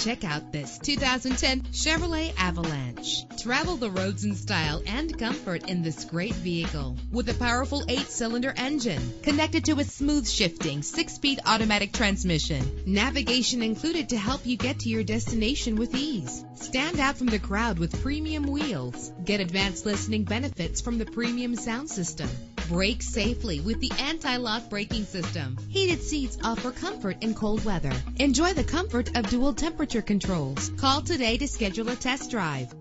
Check out this 2010 Chevrolet Avalanche. Travel the roads in style and comfort in this great vehicle. With a powerful 8-cylinder engine connected to a smooth shifting 6-speed automatic transmission. Navigation included to help you get to your destination with ease. Stand out from the crowd with premium wheels. Get advanced listening benefits from the premium sound system. Brake safely with the anti-lock braking system. Heated seats offer comfort in cold weather. Enjoy the comfort of dual temperature controls. Call today to schedule a test drive.